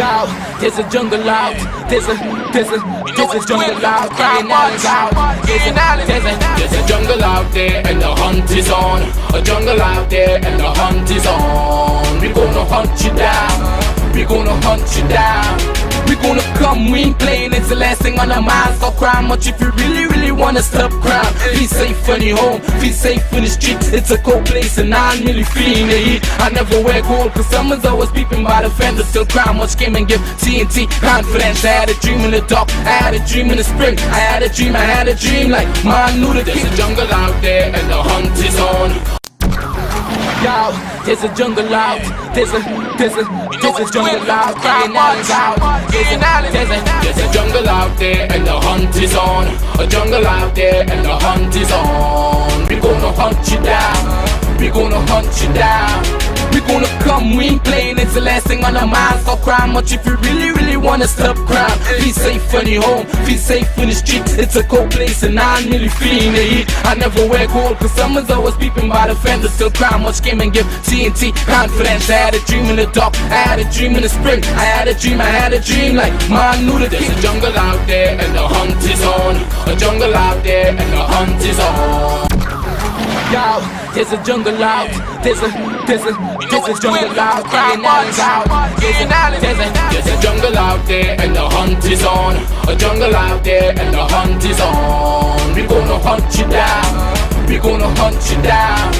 Yo, there's a jungle out. There's a jungle out. There's a jungle out there and the hunt is on. A jungle out there and the hunt is on. We gonna hunt you down. We gonna hunt you down. We gonna come, we ain't playing, it's the last thing on our minds. Stop crime much if you really wanna stop crime. Be safe when you home, be safe in the streets. It's a cold place and I'm really feeling the heat. I never wear gold cause someone's always peeping by the fence. Still crime much came and give TNT confidence. I had a dream in the dark, I had a dream in the spring. I had a dream like man knew the There's a jungle out there and the hunt is on. Yo, there's a jungle out. There's a jungle out. There's a jungle out there and the hunt is on. A jungle out there and the hunt is on. We gonna hunt you down. We gonna hunt you down. We gonna come, we ain't playing, it's the last thing on our minds. Stop crime much if you really wanna stop crime. Be safe when you home, be safe in the streets. It's a cold place and I'm really feeling the heat. I never wear gold cause someone's always peeping by the fence. Still crime much came and give TNT confidence. I had a dream in the dark, I had a dream in the spring. I had a dream like man knew the There's a jungle out there and the hunt is on. A jungle out there and the hunt is on. Yo, there's a jungle out. There's a jungle out. There's a jungle out there and the hunt is on. A jungle out there and the hunt is on. We gonna hunt you down. We gonna hunt you down.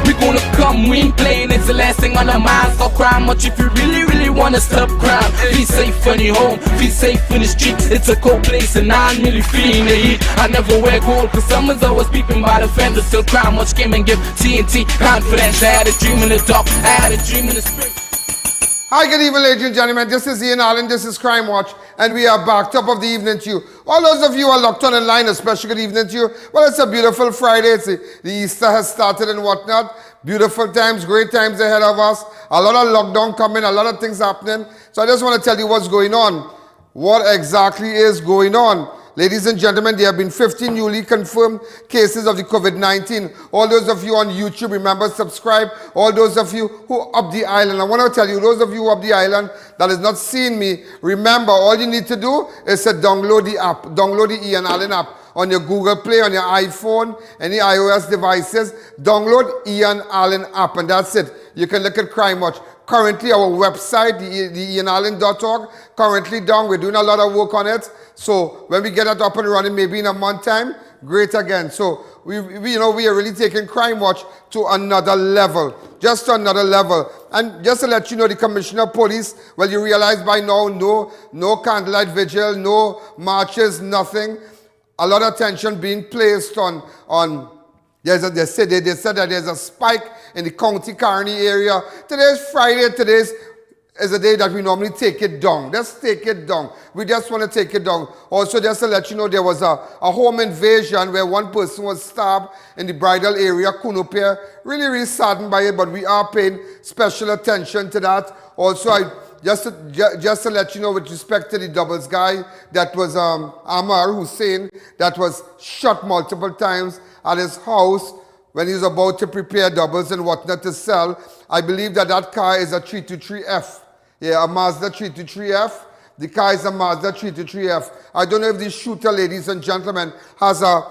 We gonna come, we ain't playing, it's the last thing on our minds. Stop crime much if you really wanna stop crime. Be safe when you home, be safe in the streets. It's a cold place and I'm really feeling the heat. I never wear gold cause someone's always peeping by the fence. Still crime much came and give TNT confidence. I had a dream in the dark, I had a dream in the spring. Hi, good evening, ladies and gentlemen. This is I.A.N, this is Crime Watch, and we are back. Top of the evening to you. All those of you who are locked on the line, especially good evening to you. Well, it's a beautiful Friday. The Easter has started and whatnot. Beautiful times, great times ahead of us. A lot of lockdown coming, a lot of things happening. So I just want to tell you what's going on. What exactly is going on? Ladies and gentlemen, there have been 15 newly confirmed cases of the COVID-19. All those of you on YouTube, remember, subscribe. All those of you who are up the island, I want to tell you, those of you who are up the island that is not seeing me, remember, all you need to do is to download the app, download the I.A.N app on your Google Play, on your iPhone, any iOS devices. Download I.A.N app, and that's it. You can look at Crime Watch. Currently, our website, the IAN.org, currently down. We're doing a lot of work on it. So when we get it up and running, maybe in a month time, great again. So we are really taking Crime Watch to another level, just to another level. And just to let you know, the Commissioner of Police, well, you realize by now, no candlelight vigil, no marches, nothing. A lot of attention being placed on. They said that there's a spike in the County Carney area. Today's Friday. Today's is a day that we normally take it down. Let's take it down. We just want to take it down. Also, just to let you know, there was a home invasion where one person was stabbed in the BRIDAL area, Kunupia. Really saddened by it, but we are paying special attention to that. Also, just to let you know, with respect to the doubles guy, that was Ammar Hussein, that was shot multiple times at his house when he was about to prepare doubles and whatnot to sell. I believe that car is a 323F. Yeah, a Mazda 323F. The car is a Mazda 323F. I don't know if this shooter, ladies and gentlemen, has a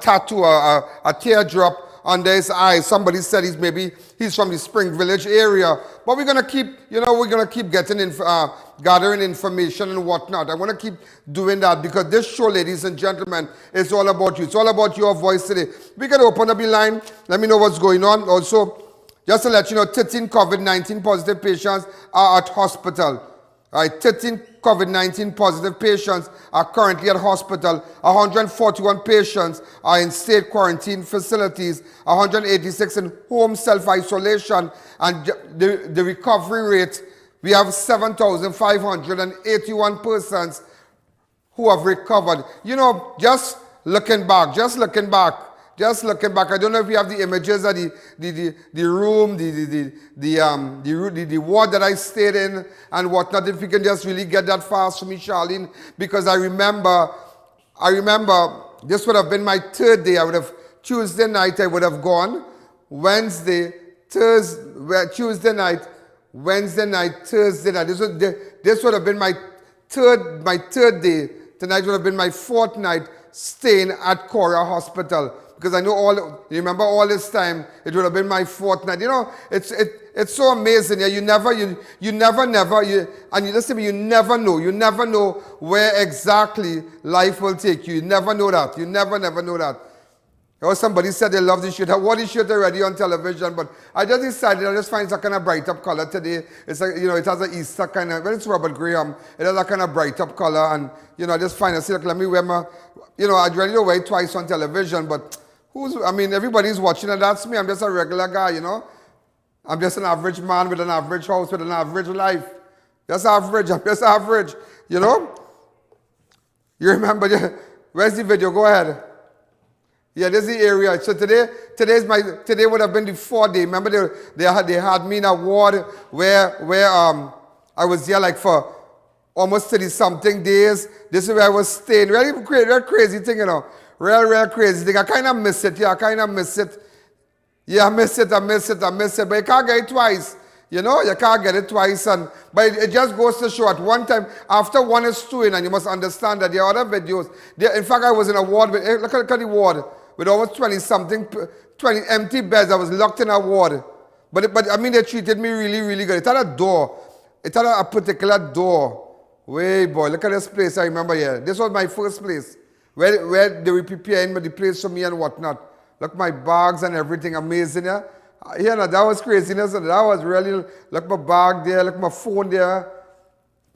tattoo, a teardrop under his eye. Somebody said he's from the Spring Village area. But we're gonna keep getting gathering information and whatnot. I want to keep doing that because this show, ladies and gentlemen, is all about you. It's all about your voice today. We can open up the line. Let me know what's going on. Also, just to let you know, 13 COVID-19 positive patients are at hospital. All right, 13 COVID-19 positive patients are currently at hospital. 141 patients are in state quarantine facilities. 186 in home self-isolation. And the recovery rate, we have 7,581 persons who have recovered. You know, just looking back, I don't know if you have the images of the room, the ward that I stayed in and whatnot. If you can just really get that fast for me, Charlene, because I remember this would have been my third day. Tuesday night I would have gone. Tuesday night, Thursday night. This this would have been my third day. Tonight would have been my fourth night staying at CAURA Hospital. Because I know you remember all this time, it would have been my fourth night. You know, it's so amazing. Yeah? You never know. You never know where exactly life will take you. You never know that. You never know that. Or somebody said they love this shirt. I wore this shirt already on television, but I just decided I just find some kind of bright up color today. It's like, you know, it has an Easter kind of, well, it's Robert Graham. It has a kind of bright up color, and, you know, I just find, I say, like, let me wear my, you know, I'd really don't wear it twice on television, but everybody's watching, and that's me. I'm just a regular guy, you know. I'm just an average man with an average house, with an average life. Just average. I'm just average, you know. You remember, where's the video? Go ahead. Yeah, this is the area. So today would have been the 4th day. Remember they had me in a ward where I was there like for almost 30-something days. This is where I was staying. Really crazy thing, you know. Real crazy thing. I kind of miss it. Yeah, I kind of miss it. Yeah, I miss it. But you can't get it twice. You know, you can't get it twice. But it just goes to show at one time, after one is stewing, and you must understand that there are other videos. In fact, I was in a ward with, look at the ward, with almost 20 empty beds. I was locked in a ward. But I mean, they treated me really good. It had a door. It had a particular door. Wait, boy, look at this place I remember here. This was my first place, where they were preparing the place for me and whatnot. Look, my bags and everything, amazing, yeah? Yeah, no, that was craziness. That was really, look, my bag there, look, my phone there,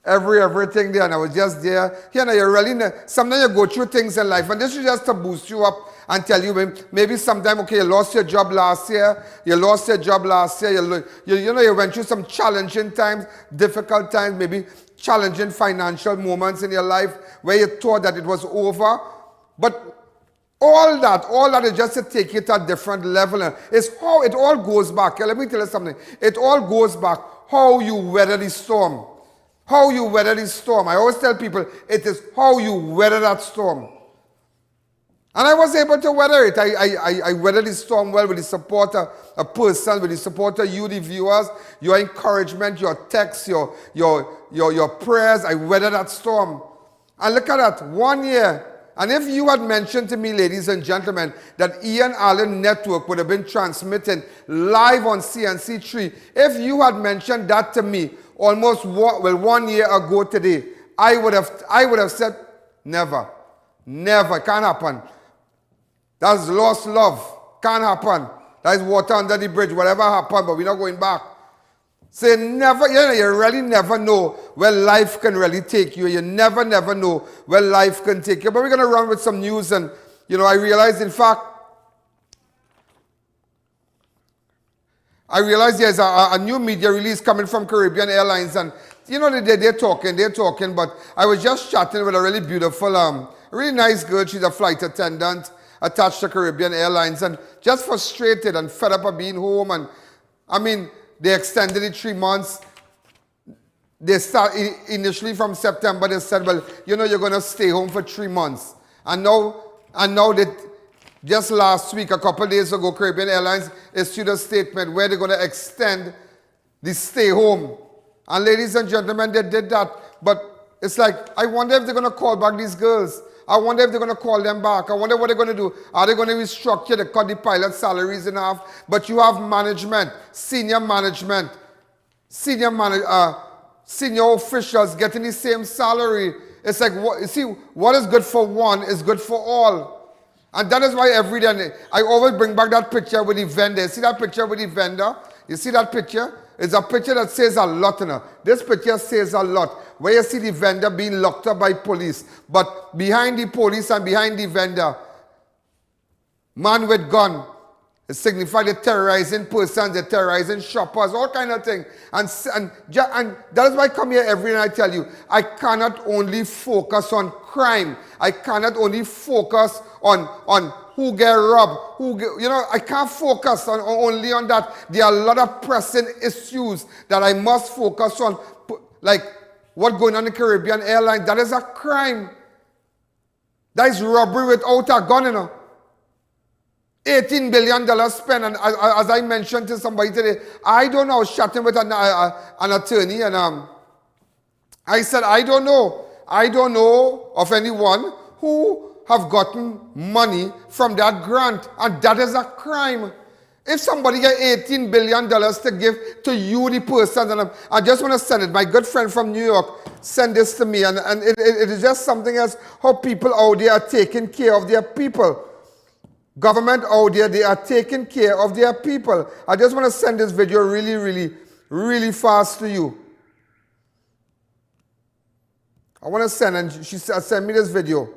everything there, and I was just there. Yeah, no, you really, sometimes you go through things in life, and this is just to boost you up and tell you, maybe sometime, okay, you lost your job last year, you know, you went through some challenging times, difficult times, maybe challenging financial moments in your life where you thought that it was over, but all that is just to take it to a different level. It's how it all goes back. Let me tell you something. It all goes back how you weather the storm. How you weather the storm. I always tell people, it is how you weather that storm. And I was able to weather it. I weathered the storm well with the support of a person, with the support of you, the viewers, your encouragement, your texts, your prayers. I weathered that storm. And look at that, 1 year. And if you had mentioned to me, ladies and gentlemen, that I.A.N. Network would have been transmitting live on CNC3, if you had mentioned that to me almost 1 year ago today, I would have said, never, can't happen. That's lost love, can't happen. That is water under the bridge, whatever happened, but we're not going back. Say never, you really never know where life can really take you. You never know where life can take you. But we're going to run with some news, and, you know, I realized there's a new media release coming from Caribbean Airlines, and, you know, they're talking, but I was just chatting with a really beautiful, really nice girl. She's a flight attendant attached to Caribbean Airlines, and just frustrated and fed up of being home, and, I mean, they extended it 3 months. They start initially from September. They said, well, you know, you're going to stay home for 3 months. And now that just last week, a couple of days ago, Caribbean Airlines issued a statement where they're going to extend the stay home. And ladies and gentlemen, they did that. But it's like, I wonder if they're going to call back these girls. I wonder if they're going to call them back. I wonder what they're going to do. Are they going to restructure? They cut the pilot salaries in half. But you have management, senior officials getting the same salary. It's like, you see, what is good for one is good for all. And that is why every day, I always bring back that picture with the vendor. You see that picture with the vendor? You see that picture? It's a picture that says a lot, you know. This picture says a lot. Where you see the vendor being locked up by police. But behind the police and behind the vendor, man with gun. It signifies the terrorizing persons, the terrorizing shoppers, all kind of things. And that is why I come here every night and I tell you, I cannot only focus on crime. I cannot only focus on who get robbed, I can't focus only on that. There are a lot of pressing issues that I must focus on, like what's going on in the Caribbean Airlines. That is a crime. That is robbery without a gun, you know. $18 billion spent, and as I mentioned to somebody today, I don't know, I was chatting with an attorney, and I said, I don't know. I don't know of anyone who have gotten money from that grant, and that is a crime. If somebody get $18 billion to give to you, the person, and I just want to send it, my good friend from New York sent this to me, and it is just something else, how people out there are taking care of their people. Government out there, they are taking care of their people. I just want to send this video really, really, really fast to you. I want to send, and she said, send me this video.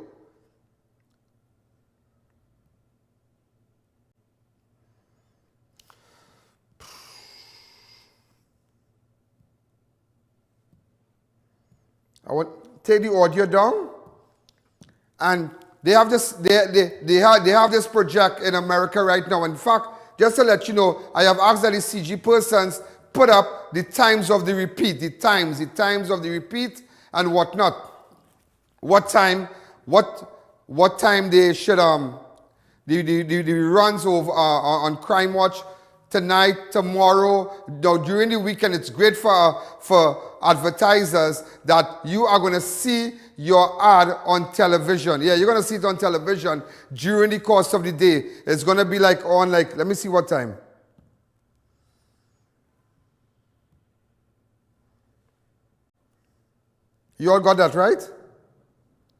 I want take the audio down, and they have this. They have this project in America right now. In fact, just to let you know, I have asked that the CG persons put up the times of the repeat, the times of the repeat, and whatnot. What time they should the runs over on Crime Watch tonight, tomorrow, during the weekend. It's great for advertisers that you are going to see your ad on television. Yeah, you're going to see it on television during the course of the day. It's going to be like on, like, let me see what time. You all got that right?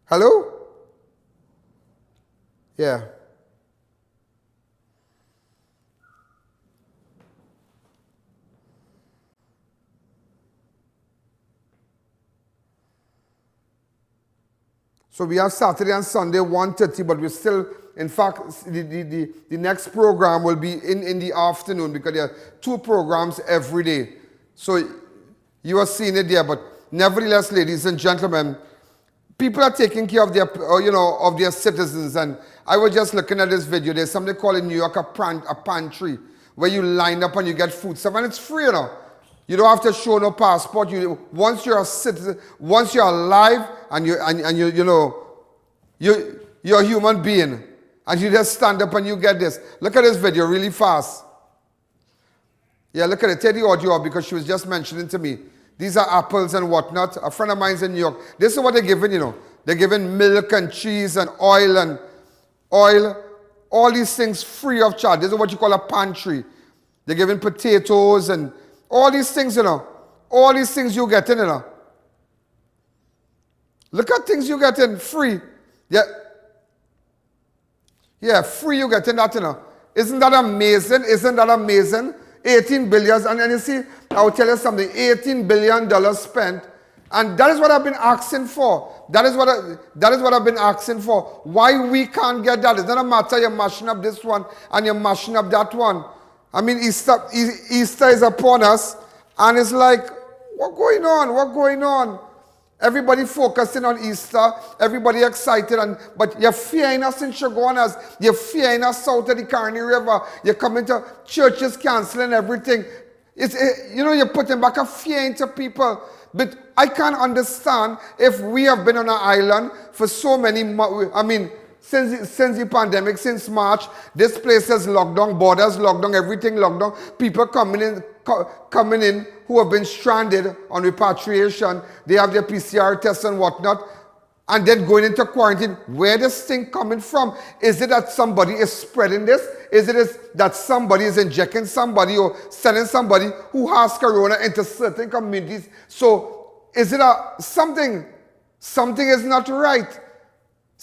Hello? Yeah. So we have Saturday and Sunday 1:30, but we're still, in fact, the next program will be in the afternoon, because there are 2 programs every day. So you are seeing it there, but nevertheless, ladies and gentlemen, people are taking care of their, of their citizens. And I was just looking at this video. There's something called in New York a pantry, where you line up and you get food stuff, and it's free, You don't have to show no passport. Once you're a citizen, once you're alive, and you're a human being, and you just stand up and you get this. Look at this video really fast. Yeah, look at it. Take the audio up, because she was just mentioning to me. These are apples and whatnot. A friend of mine's in New York. This is what they're giving, They're giving milk and cheese and oil, all these things free of charge. This is what you call a pantry. They're giving potatoes and all these things, All these things you get in, Look at things you get in free. Yeah, free you get in that, Isn't that amazing? Isn't that amazing? 18 billion, and then you see, I will tell you something, $18 billion spent, and that is what I've been asking for. That is what I've been asking for. Why we can't get that? It's not a matter you're mashing up this one and you're mashing up that one. I mean, Easter is upon us, and it's like, what going on? What going on? Everybody focusing on Easter, everybody excited, but you're fearing us in Shogunas, you're fearing us south of the Carney River, you're coming to churches canceling everything. You're putting back a fear into people. But I can't understand if we have been on an island for so many, since the pandemic, since March, this place is locked down, borders locked down, everything locked down, people coming in who have been stranded on repatriation, they have their PCR tests and whatnot, and then going into quarantine. Where this thing coming from? Is it that somebody is spreading this? Is it that somebody is injecting somebody or sending somebody who has corona into certain communities? So is it something is not right?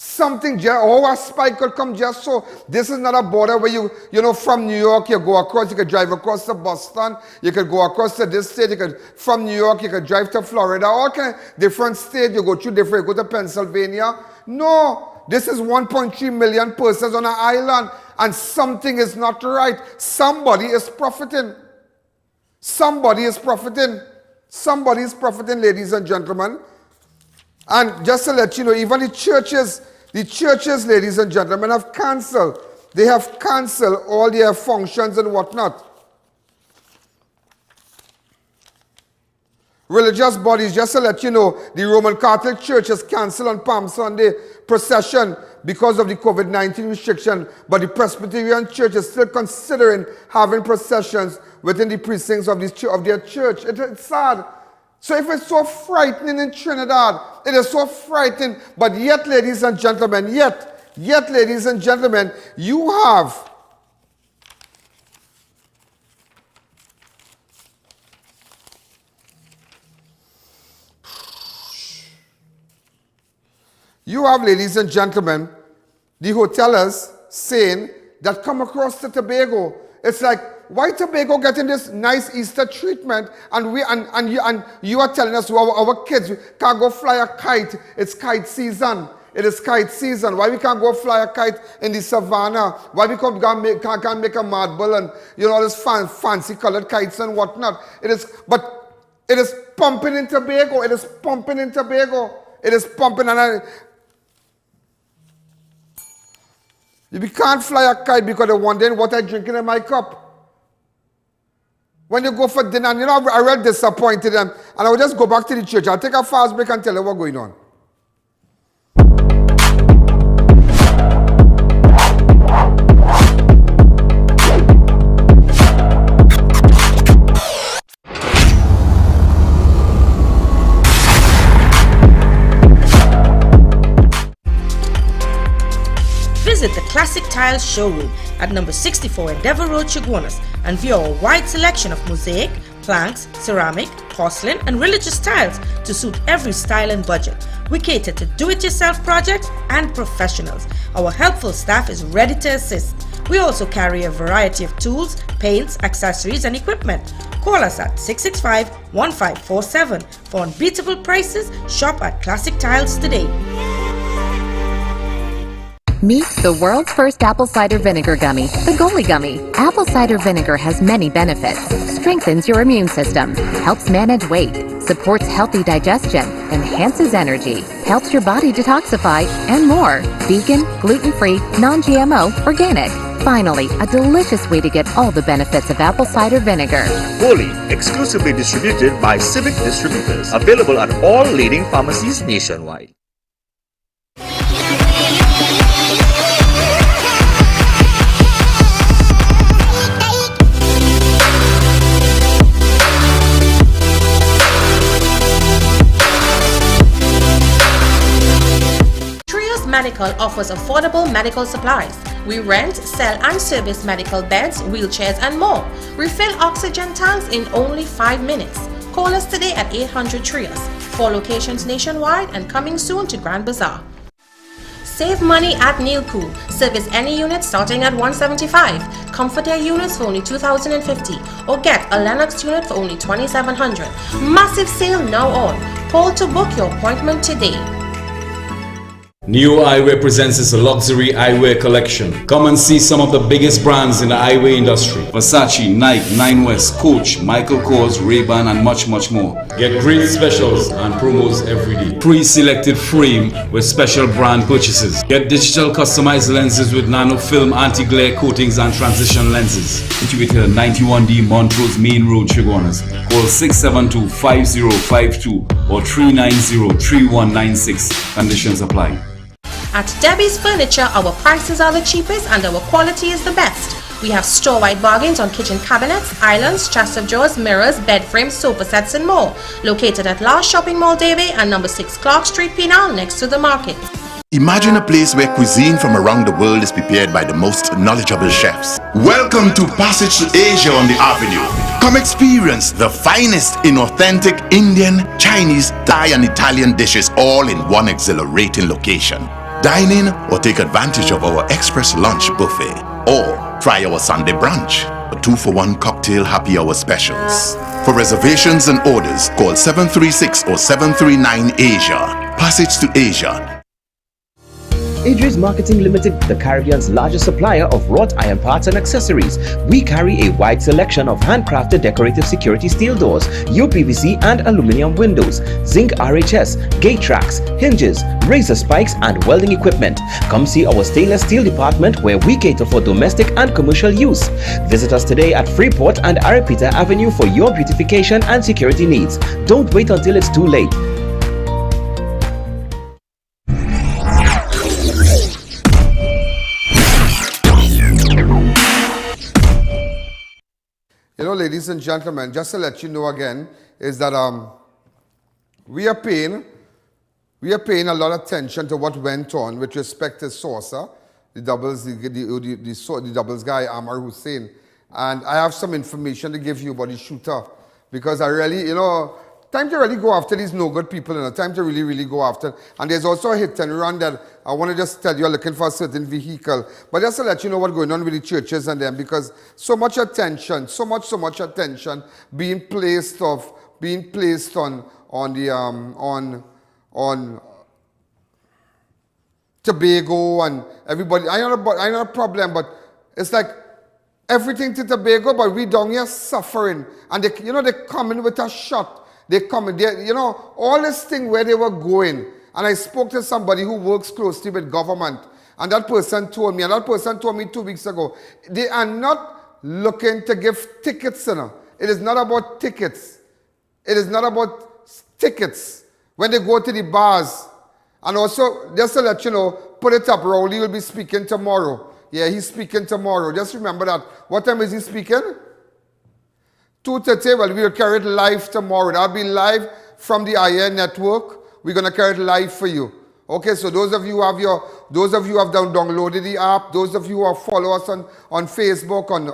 A spike could come just so. This is not a border where from New York, you go across, you could drive across to Boston, you could go across to this state, from New York, you could drive to Florida, all kind of different states, you go to Pennsylvania. No, this is 1.3 million persons on an island, and something is not right. Somebody is profiting. Somebody is profiting. Somebody is profiting, ladies and gentlemen. And just to let you know, even the churches, ladies and gentlemen, have cancelled. They have cancelled all their functions and whatnot. Religious bodies, just to let you know, the Roman Catholic Church has cancelled on Palm Sunday procession because of the COVID-19 restriction, but the Presbyterian Church is still considering having processions within the precincts of their church. It's sad. So if it's so frightening in Trinidad, it is so frightening, but yet, ladies and gentlemen, yet, ladies and gentlemen, you have ladies and gentlemen, the hotelers saying that come across to Tobago. It's like, why Tobago getting this nice Easter treatment and you are telling us our kids can't go fly a kite? It's kite season. It is kite season. Why we can't go fly a kite in the savannah? Why we can't make a mad bull and all this fancy colored kites and whatnot? But it is pumping in Tobago. It is pumping in Tobago. It is pumping you can't fly a kite because they're wondering what I'm drinking in my cup. When you go for dinner, and I real disappointed and I will just go back to the church. I'll take a fast break and tell you what's going on. Visit the Classic Tiles showroom at number 64 Endeavour Road, Chaguanas, and view our wide selection of mosaic, planks, ceramic, porcelain, and religious tiles to suit every style and budget. We cater to do-it-yourself projects and professionals. Our helpful staff is ready to assist. We also carry a variety of tools, paints, accessories, and equipment. Call us at 665-1547 for unbeatable prices. Shop at Classic Tiles today. Meet the world's first apple cider vinegar gummy, the Goalie Gummy. Apple cider vinegar has many benefits. Strengthens your immune system, helps manage weight, supports healthy digestion, enhances energy, helps your body detoxify, and more. Vegan, gluten-free, non-GMO, organic. Finally, a delicious way to get all the benefits of apple cider vinegar. Goalie, exclusively distributed by Civic Distributors. Available at all leading pharmacies nationwide. Medical offers affordable medical supplies. We rent, sell and service medical beds, wheelchairs and more. Refill oxygen tanks in only 5 minutes. Call us today at 800 Trios. 4 locations nationwide and coming soon to Grand Bazaar. Save money at Neilcool. Service any unit starting at $175. Comfort Air units for only $2,050 or get a Lennox unit for only $2,700. Massive sale now on. Call to book your appointment today. New Eyewear presents its luxury eyewear collection. Come and see some of the biggest brands in the eyewear industry. Versace, Nike, Nine West, Coach, Michael Kors, Ray-Ban and much more. Get great specials and promos every day. Pre-selected frame with special brand purchases. Get digital customized lenses with nano film anti-glare coatings and transition lenses. Situated at 91D Montrose Main Road, Chaguanas. Call 672-5052 or 390-3196. Conditions apply. At Debbie's Furniture, our prices are the cheapest and our quality is the best. We have store-wide bargains on kitchen cabinets, islands, chest of drawers, mirrors, bed frames, sofa sets and more. Located at Last Shopping Mall, Davie and number 6 Clark Street, Penal, next to the market. Imagine a place where cuisine from around the world is prepared by the most knowledgeable chefs. Welcome to Passage to Asia on the Avenue. Come experience the finest in authentic Indian, Chinese, Thai and Italian dishes all in one exhilarating location. Dine in or take advantage of our express lunch buffet or try our Sunday brunch, a 2-for-1 cocktail happy hour specials. For reservations and orders, call 736 or 739 Asia. Passage to Asia. Idris Marketing Limited, the Caribbean's largest supplier of wrought iron parts and accessories. We carry a wide selection of handcrafted decorative security steel doors, UPVC and aluminum windows, zinc RHS, gate tracks, hinges, razor spikes and welding equipment. Come see our stainless steel department where we cater for domestic and commercial use. Visit us today at Freeport and Aripita Avenue for your beautification and security needs. Don't wait until it's too late. Ladies and gentlemen, just to let you know again, is that we are paying a lot of attention to what went on with respect to Sosa, the doubles guy, Amar Hussein. And I have some information to give you about the shooter. Because I really, time to really go after these no good people, time to really, really go after. And there's also a hit and run that I want to just tell you, I'm looking for a certain vehicle. But just to let you know what's going on with the churches and them, because so much attention, so much attention being placed on Tobago and everybody. I know a problem, but it's like everything to Tobago, but we down here suffering. And they come in with a shot. They come in, all this thing where they were going. And I spoke to somebody who works closely with government. And that person told me 2 weeks ago, they are not looking to give tickets, It is not about tickets. It is not about tickets when they go to the bars. And also, just to let you know, put it up, Rowley will be speaking tomorrow. Yeah, he's speaking tomorrow. Just remember that. What time is he speaking? 2:30. Well, we'll carry it live tomorrow. That'll be live from the I.A.N. network. We're gonna carry it live for you. Okay, so those of you who have downloaded the app, those of you who follow us on Facebook, on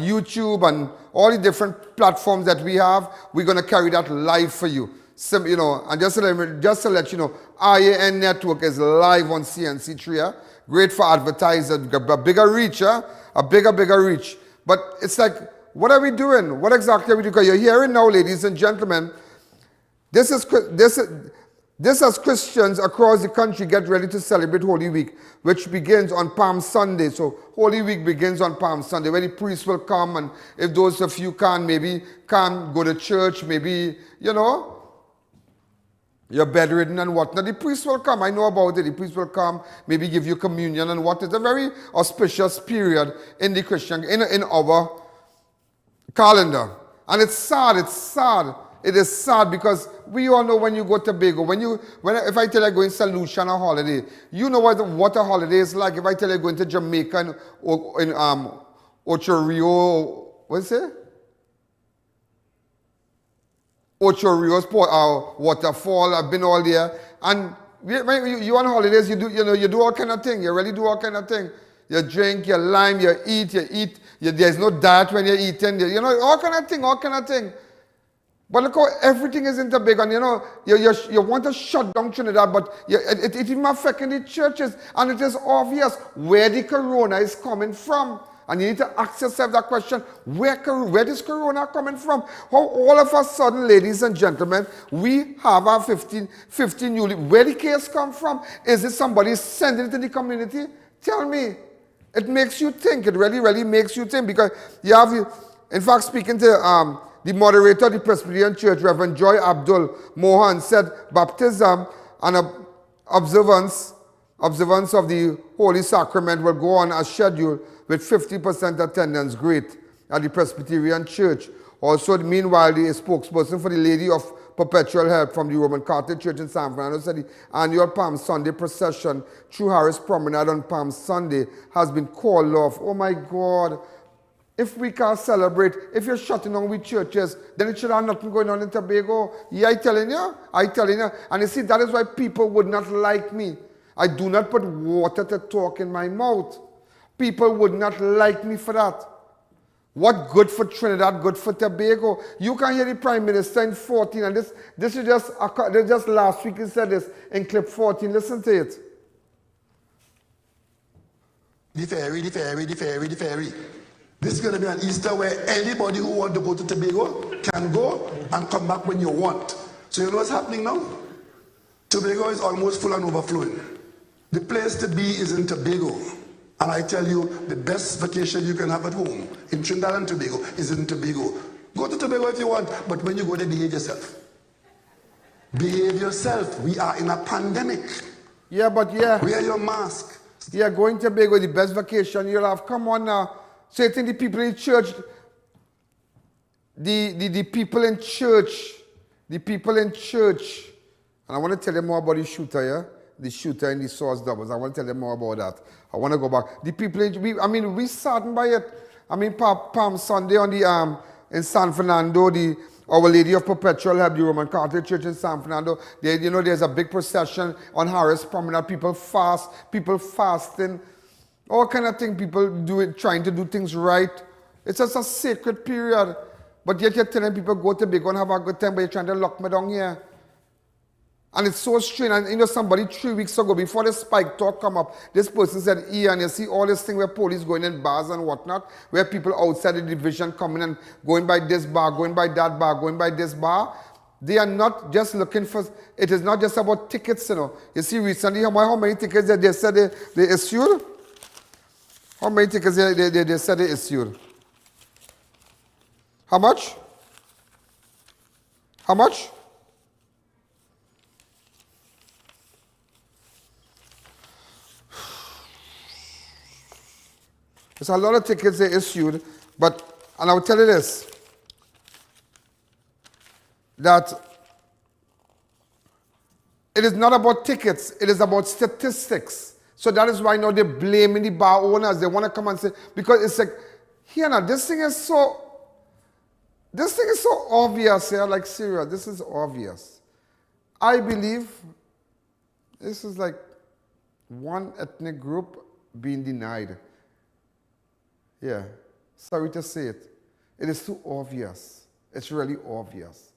YouTube, and all the different platforms that we have, we're gonna carry that live for you. And just to let you know, I.A.N. network is live on CNC3. Great for advertisers, a bigger reach, a bigger reach. But it's like, what are we doing? What exactly are we doing? Because you're hearing now, ladies and gentlemen, this as Christians across the country get ready to celebrate Holy Week, which begins on Palm Sunday. So Holy Week begins on Palm Sunday, where the priests will come, and if those of you can't go to church, maybe, you're bedridden and whatnot, the priest will come. I know about it. The priest will come, maybe give you communion and what. It's a very auspicious period in the Christian, in our calendar. And it's sad. It is sad because we all know when you go to Tobago, if I tell you I'm going to St. Lucia on a holiday, you know what a holiday is like. If I tell you I'm going to Jamaica or in Ocho Rio, what's it? Ocho Rios waterfall. I've been all there, and you on holidays, you do all kind of thing. You really do all kind of thing. You drink, you lime, you eat. There's no diet when you're eating. All kind of thing. But look how everything is in Tobago, and you want to shut down Trinidad, but it even affecting the churches, and it is obvious where the corona is coming from. And you need to ask yourself that question, where is Corona coming from? How all of a sudden, ladies and gentlemen, we have our 15 newly. Where the case come from? Is it somebody sending it to the community? Tell me. It makes you think. It really, really makes you think. Because in fact, speaking to the moderator of the Presbyterian Church, Reverend Joy Abdul Mohan, said baptism and observance of the Holy Sacrament will go on as scheduled with 50% attendance. Great at the Presbyterian Church. Also, meanwhile, the spokesperson for the Lady of Perpetual Help from the Roman Catholic Church in San Fernando said the annual Palm Sunday procession through Harris Promenade on Palm Sunday has been called off. Oh my God. If we can't celebrate, if you're shutting down with churches, then it should have nothing going on in Tobago. Yeah, I telling you. And you see, that is why people would not like me. I do not put water to talk in my mouth. People would not like me for that. What good for Trinidad, good for Tobago? You can hear the Prime Minister in 14, and this is just last week he said this in clip 14. Listen to it. The ferry. This is going to be an Easter where anybody who wants to go to Tobago can go and come back when you want. So you know what's happening now? Tobago is almost full and overflowing. The place to be is in Tobago. And I tell you, the best vacation you can have at home in Trinidad and Tobago is in Tobago. Go to Tobago if you want, but when you go there, behave yourself. Behave yourself. We are in a pandemic. Yeah, but yeah. Wear your mask. Yeah, going to Tobago is the best vacation you'll have. Come on now. So you think the people in church, the people in church, and I want to tell you more about the shooter, yeah? The shooter and the source doubles. I want to tell you more about that. I want to go back. The people, we saddened by it. Palm Sunday on in San Fernando, Our Lady of Perpetual Help, the Roman Catholic Church in San Fernando. There, you know, there's a big procession on Harris Promenade. People fast, people fasting, all kind of thing. People do it, trying to do things right. It's just a sacred period. But yet you're telling people go to Tobago and have a good time, but you're trying to lock me down here. And it's so strange. And you know, somebody 3 weeks ago, before the spike talk come up, this person said, I.A.N, you see all this thing where police going in bars and whatnot, where people outside the division coming and going by this bar, going by that bar, going by this bar. They are not just looking for, it is not just about tickets, you know. You see recently, how many tickets they said they issued? How many tickets they said they issued? How much? How much? There's a lot of tickets they issued, but, and I'll tell you this, that it is not about tickets, it is about statistics. So that is why now they're blaming the bar owners. They want to come and say, because it's like, here now, this thing is so obvious here, like serious, this is obvious. I believe this is like one ethnic group being denied. Yeah, sorry to say it. It is too obvious. It's really obvious.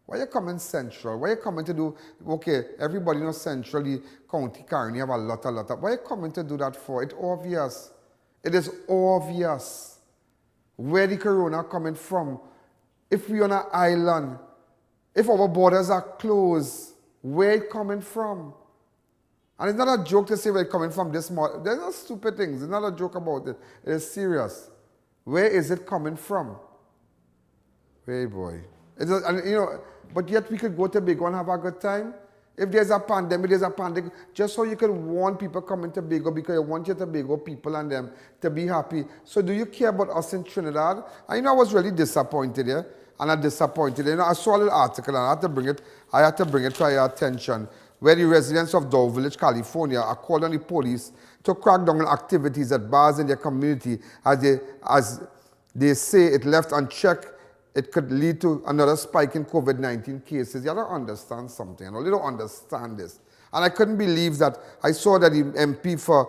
Why you coming central? Why you coming to do, okay, everybody knows centrally, County Carney have a lot of, why you coming to do that for? It's obvious. It is obvious where the corona coming from. If we're on an island, if our borders are closed, where it coming from? And it's not a joke to say where it's coming from this morning. There's no stupid things. It's not a joke about it. It is serious. Where is it coming from? Hey boy. It's a, and, you know, but yet we could go to Tobago and have a good time. If there's a pandemic, there's a pandemic. Just so you can want people coming to Tobago because you want your Tobago people and them to be happy. So do you care about us in Trinidad? And you know, I was really disappointed here. And I'm disappointed. You know, I saw a little article and I had to bring it to your attention, where the residents of Dow Village, California, are called on the police to crack down on activities at bars in their community as they say it left unchecked. It could lead to another spike in COVID-19 cases. You don't understand something. You don't understand this. And I couldn't believe that. I saw that the MP for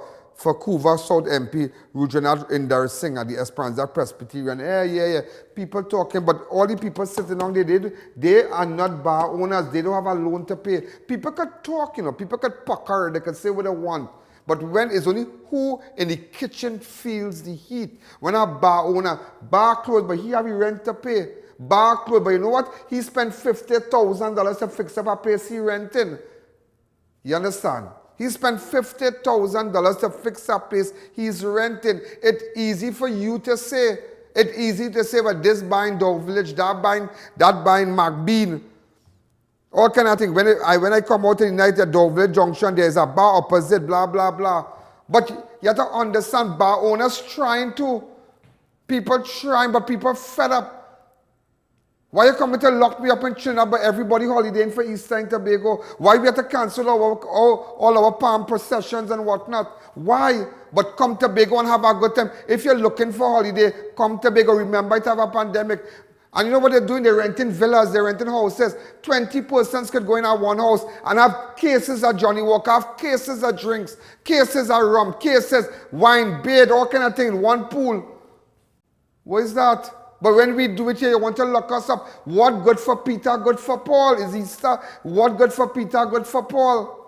Couva South MP, Rujanath Indar Singh at the Esperanza Presbyterian. Yeah. People talking, but all the people sitting down there, they are not bar owners. They don't have a loan to pay. People could talk, you know. People could pucker. They could say what they want. But when it's only who in the kitchen feels the heat. When a bar owner, bar closed, but he have a rent to pay. Bar closed, but you know what? He spent $50,000 to fix up a place he renting. You understand? He spent $50,000 to fix a place he's renting. It's easy for you to say. It's easy to say, but this buying Dow Village, that buying McBean. All kind of things. When I come out in the night at Dow Village Junction, there's a bar opposite, blah, blah, blah. But you have to understand, bar owners trying to. People trying, but people fed up. Why you coming to lock me up in Trinidad, but everybody holidaying for Easter in Tobago? Why we have to cancel all our palm processions and whatnot? Why? But come to Tobago and have a good time. If you're looking for holiday, come to Tobago. Remember, it have a pandemic. And you know what they're doing? They're renting villas, they're renting houses. 20 persons could go in at one house and have cases of Johnny Walker, have cases of drinks, cases of rum, cases, wine, beer, all kind of things, one pool. What is that? But when we do it here, you want to lock us up. What good for Peter, good for Paul is Easter. What good for Peter, good for Paul.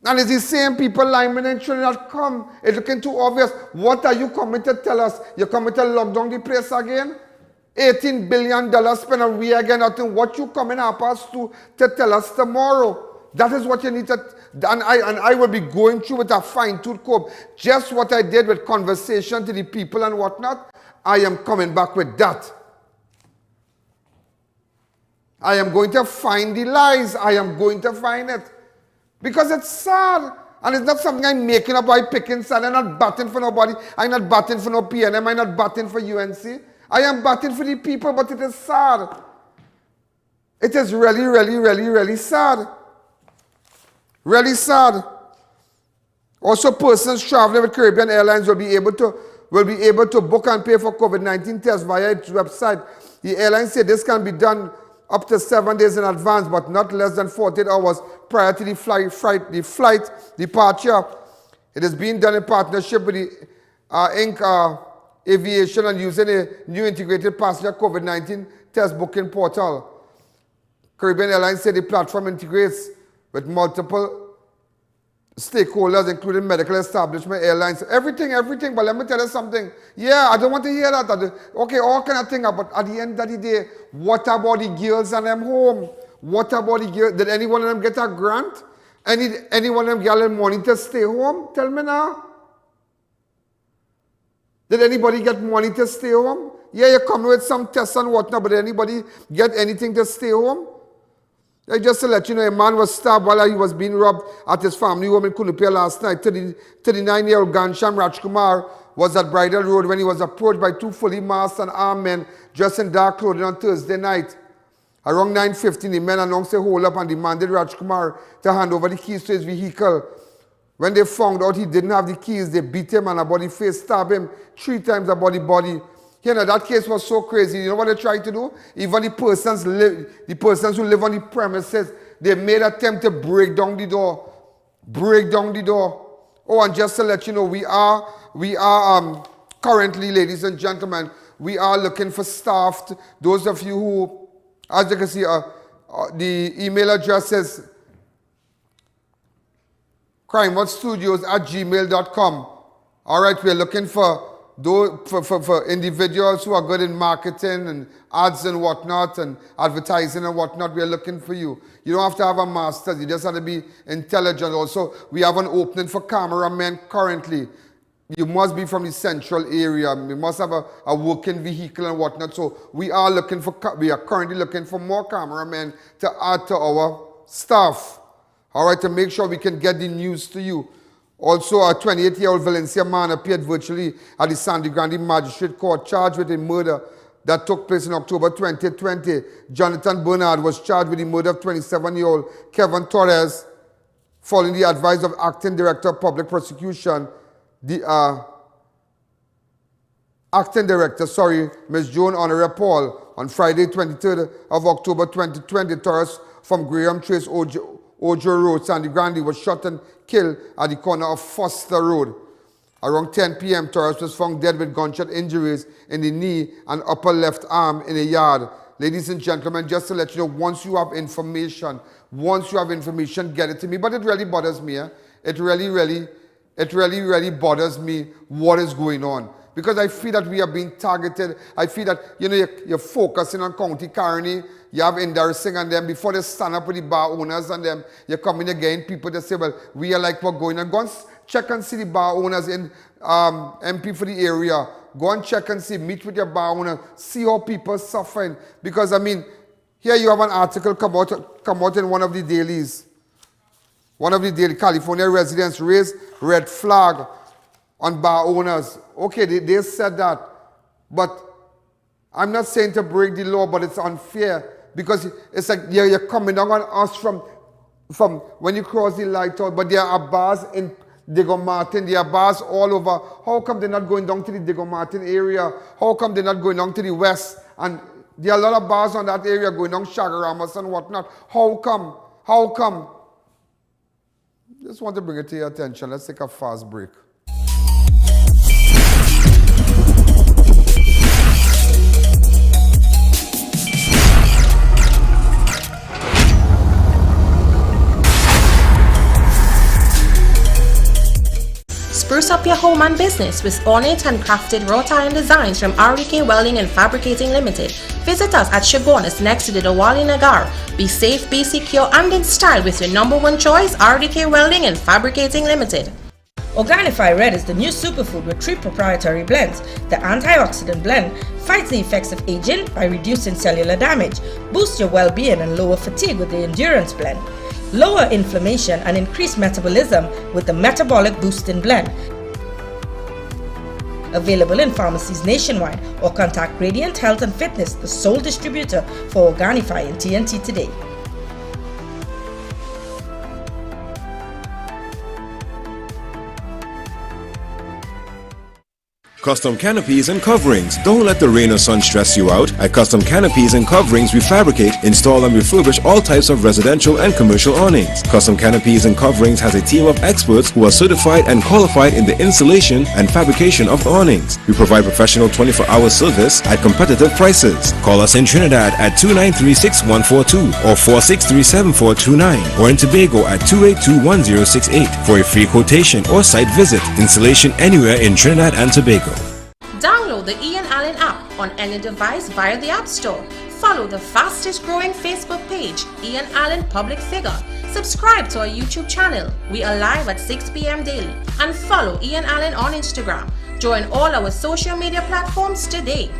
And it's the same people Lyman and Trinidad come. It's looking too obvious. What are you coming to tell us? You're coming to lock down the place again? $18 billion spent on we again. Nothing. What you coming up us to tell us tomorrow? That is what you need to, and I will be going through with a fine-tooth comb. Just what I did with conversation to the people and whatnot, I am coming back with that. I am going to find the lies. I am going to find it. Because it's sad. And it's not something I'm making up by picking sad. I'm not batting for nobody. I'm not batting for no PNM. I'm not batting for UNC. I am batting for the people, but it is sad. It is really, really, really, really sad. Really sad. Also, persons traveling with Caribbean Airlines will be able to will be able to book and pay for COVID-19 tests via its website. The airline said this can be done up to 7 days in advance, but not less than 48 hours prior to the flight departure. It is being done in partnership with the Inc. Aviation and using a new integrated passenger COVID-19 test booking portal. Caribbean Airlines said the platform integrates with multiple stakeholders, including medical establishment, airlines, everything. But let me tell you something. Yeah, I don't want to hear that. Okay, all kind of things. But at the end of the day, what about the girls and them home? What about the girls? Did any one of them get a grant? Any one of them get money to stay home? Tell me now. Did anybody get money to stay home? Yeah, you come with some tests and whatnot, but did anybody get anything to stay home? Just to let you know, a man was stabbed while he was being robbed at his family home in Kunupia last night. 39-year-old GANSHAM RAJKUMAR was at Bridal Road when he was approached by two fully masked and armed men dressed in dark clothing on Thursday night. Around 9:15, the men announced a hold-up and demanded RAJKUMAR to hand over the keys to his vehicle. When they found out he didn't have the keys, they beat him and about the face, stabbed him 3 times about the body. You know, that case was so crazy. You know what they tried to do? Even the persons who live on the premises, they made an attempt to break down the door. Oh, and just to let you know, we are currently, ladies and gentlemen, we are looking for staff. Those of you who, as you can see, the email address is crimewatchstudios@gmail.com. All right, we're looking for individuals who are good in marketing and ads and whatnot and advertising and whatnot. We are looking for you. You don't have to have a master's. You just have to be intelligent. Also, we have an opening for cameramen currently. You must be from the central area. We must have a working vehicle and whatnot. So we are currently looking for more cameramen to add to our staff. All right, to make sure we can get the news to you. Also, a 28-year-old Valencia man appeared virtually at the Sandy Grande Magistrate Court charged with a murder that took place in October 2020. Jonathan Bernard was charged with the murder of 27-year-old Kevin Torres following the advice of Acting Director of Public Prosecution, Ms. Joan Honoré Paul. On Friday, 23rd of October 2020, Torres from Graham Trace Ojo Road, Sandy Grande, was shot and killed at the corner of Foster Road. Around 10 p.m., Torres was found dead with gunshot injuries in the knee and upper left arm in a yard. Ladies and gentlemen, just to let you know, once you have information, get it to me. But it really bothers me. It really bothers me what is going on. Because I feel that we are being targeted. I feel that, you're focusing on County Carney. You have Indarsing and them. Before they stand up with the bar owners and them, you're coming again. People that say, well, we are like what's going on. Go and check and see the bar owners in MP for the area. Go and check and see, meet with your bar owner, see how people are suffering. Because, here you have an article come out in one of the dailies. California residents raise red flag on bar owners. Okay, they said that. But I'm not saying to break the law, but it's unfair. Because it's like you're coming down on us from when you cross the light out. But there are bars in Diego Martin, there are bars all over. How come they're not going down to the Diego Martin area? How come they're not going down to the west? And there are a lot of bars on that area going down Chaguaramas and whatnot. How come? Just want to bring it to your attention. Let's take a fast break. Spruce up your home and business with ornate and crafted wrought iron designs from RDK Welding and Fabricating Limited. Visit us at Shogunas next to the Diwali Nagar. Be safe, be secure, and in style with your #1 choice, RDK Welding and Fabricating Limited. Organifi Red is the new superfood with 3 proprietary blends. The antioxidant blend fights the effects of aging by reducing cellular damage, boosts your well-being and lower fatigue with the endurance blend. Lower inflammation and increase metabolism with the Metabolic Boosting Blend. Available in pharmacies nationwide, or contact Radiant Health and Fitness, the sole distributor for Organifi and TNT today. Custom canopies and coverings. Don't let the rain or sun stress you out. At Custom Canopies and Coverings, we fabricate, install and refurbish all types of residential and commercial awnings. Custom Canopies and Coverings has a team of experts who are certified and qualified in the installation and fabrication of awnings. We provide professional 24-hour service at competitive prices. Call us in Trinidad at 293-6142 or 463-7429 or in Tobago at 282-1068 for a free quotation or site visit. Installation anywhere in Trinidad and Tobago. Download the I.A.N app on any device via the App Store. Follow the fastest growing Facebook page, I.A.N Public Figure. Subscribe to our YouTube channel. We are live at 6 p.m. daily. And follow I.A.N on Instagram. Join all our social media platforms today.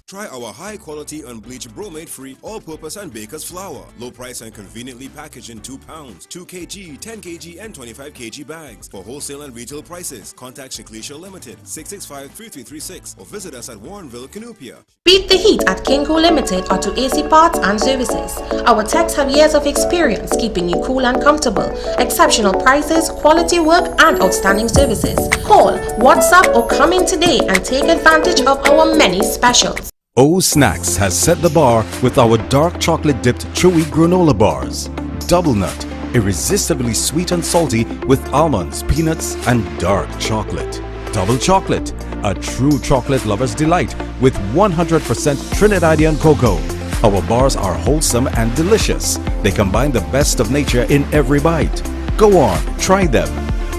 Try our high-quality unbleached bromate-free all-purpose and baker's flour. Low price and conveniently packaged in 2 pounds, 2 kg, 10 kg and 25 kg bags. For wholesale and retail prices, contact Shiklesia Limited, 665-3336 or visit us at Warrenville, Canupia. Beat the heat at Kinko Limited Auto AC Parts and Services. Our techs have years of experience keeping you cool and comfortable. Exceptional prices, quality work and outstanding services. Call, WhatsApp or come in today and take advantage of our many specials. O Snacks has set the bar with our dark chocolate dipped chewy granola bars. Double nut, irresistibly sweet and salty with almonds, peanuts and dark chocolate. Double chocolate, a true chocolate lover's delight with 100% Trinidadian cocoa. Our bars are wholesome and delicious. They combine the best of nature in every bite. Go on, try them.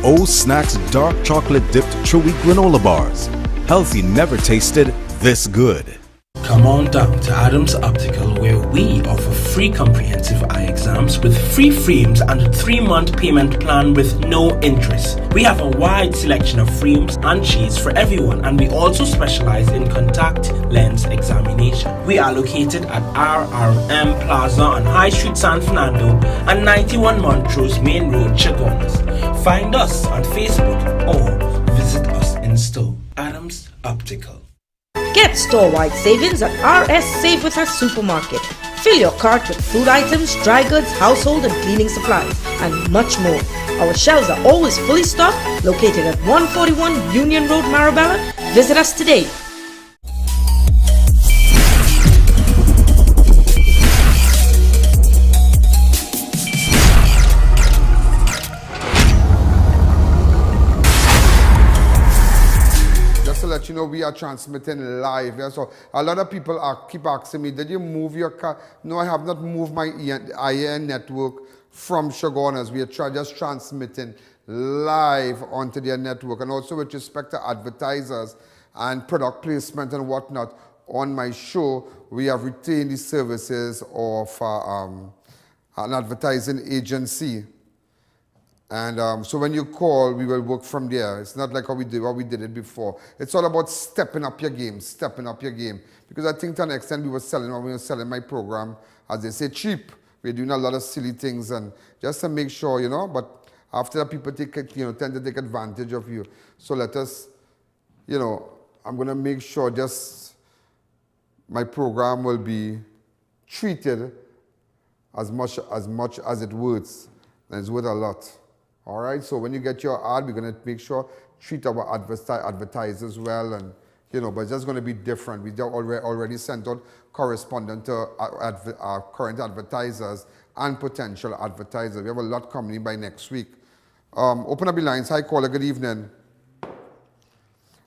O Snacks dark chocolate dipped chewy granola bars. Healthy never tasted this good. Come on down to Adams Optical, where we offer free comprehensive eye exams with free frames and a 3-month payment plan with no interest. We have a wide selection of frames and shades for everyone, and we also specialize in contact lens examination. We are located at RRM Plaza on High Street, San Fernando and 91 Montrose Main Road, Chagonas. Find us on Facebook or visit us in store. Adams Optical. Get store-wide savings at RS Save With Us Supermarket. Fill your cart with food items, dry goods, household and cleaning supplies, and much more. Our shelves are always fully stocked, located at 141 Union Road, Marabella. Visit us today. Let you know we are transmitting live. Yeah? So a lot of people keep asking me, did you move your car? No, I have not moved my I.A.N network from Chagonas. We are just transmitting live onto their network. And also with respect to advertisers and product placement and whatnot on my show, we have retained the services of an advertising agency. And so when you call, we will work from there. It's not like how we did it before. It's all about stepping up your game, stepping up your game. Because I think to an extent we were selling my program, as they say, cheap. We're doing a lot of silly things and just to make sure, but after that people tend to take advantage of you. So let us, I'm going to make sure just my program will be treated as much as it worth. And it's worth a lot. All right, so when you get your ad, we're going to make sure treat our advertisers well, and but it's just going to be different. We already sent out correspondent to our current advertisers and potential advertisers. We have a lot coming in by next week. Open up the lines. Hi, caller. Good evening.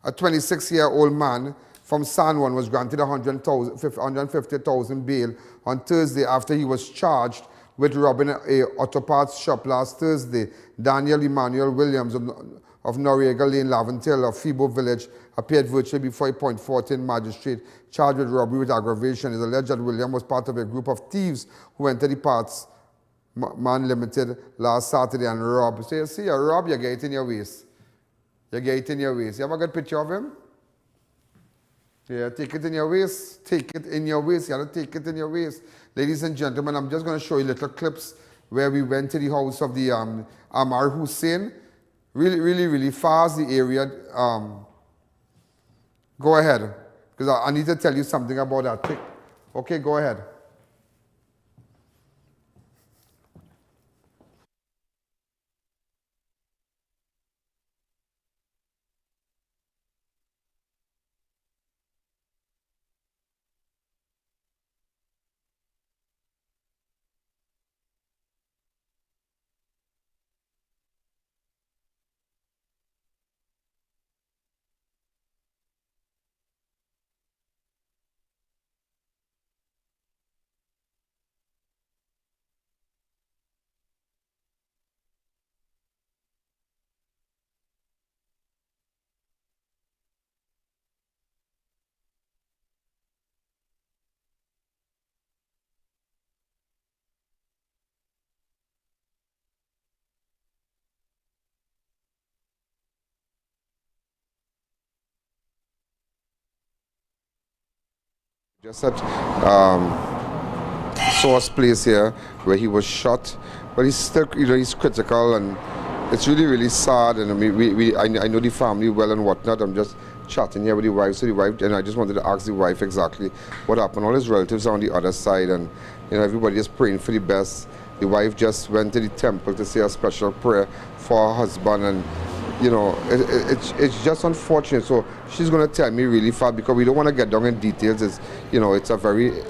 A 26-year-old man from San Juan was granted 150,000 bail on Thursday after he was charged with robbing a auto parts shop last Thursday. Daniel Emmanuel Williams of NOREIGA Lane, Laventille, of FEBEAU Village, appeared virtually before a Point 14 magistrate charged with robbery with aggravation. It is alleged that William was part of a group of thieves who entered the Parts Man Limited last Saturday and robbed. So you see, you rob, you get it in your waist. You get it in your waist. You have a good picture of him? Yeah, take it in your waist. Take it in your waist. You have to take it in your waist. Ladies and gentlemen, I'm just going to show you little clips where we went to the house of the Amar Hussein. Really, really, really fast, the area. Go ahead, because I need to tell you something about that. Okay, go ahead. Just at Source Place here where he was shot, but he's still, he's critical, and it's really, really sad. And I know the family well and whatnot. I'm just chatting here with the wife. So the wife, and I just wanted to ask the wife exactly what happened. All his relatives are on the other side, and everybody is praying for the best. The wife just went to the temple to say a special prayer for her husband, and it's just unfortunate. So she's going to tell me really fast, because we don't want to get down in details. It's a very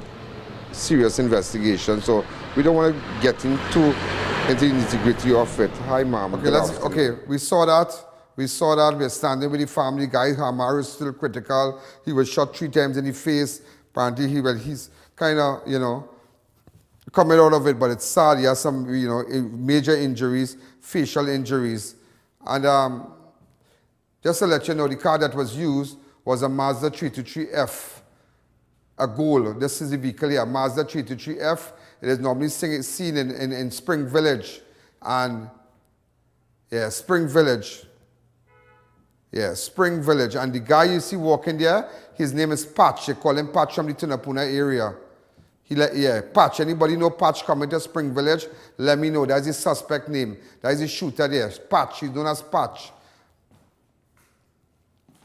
serious investigation, so we don't want to get into the nitty-gritty of it. Hi, Mom. Okay, we saw that. We're standing with the family. Guy Hamar is still critical. He was shot 3 times in the face. Apparently, he's kind of, coming out of it, but it's sad. He has some, major injuries, facial injuries. And just to let you know, the car that was used was a Mazda 323F, a Gold. This is the vehicle here, Mazda 323F. It is normally seen in Spring Village. And, yeah, Spring Village. Yeah, Spring Village. And the guy you see walking there, his name is Patch. They call him Patch from the Tunapuna area. Patch. Anybody know Patch coming to Spring Village? Let me know. That's his suspect name. That is his shooter there. Patch. He's known as Patch.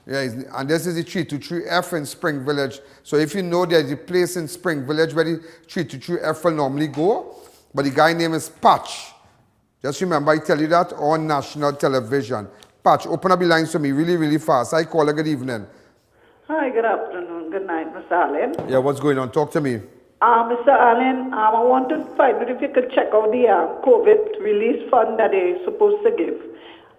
Yeah, and this is the 323F in Spring Village. So if you know, there's a place in Spring Village where the 323F will normally go. But the guy name is Patch. Just remember, I tell you that on national television. Patch, open up the lines to me really, really fast. I call her. Good evening. Hi, good afternoon. Good night, Mr. Allen. Yeah, what's going on? Talk to me. Mr. Allen, I want to find out if you could check out the COVID relief fund that they're supposed to give.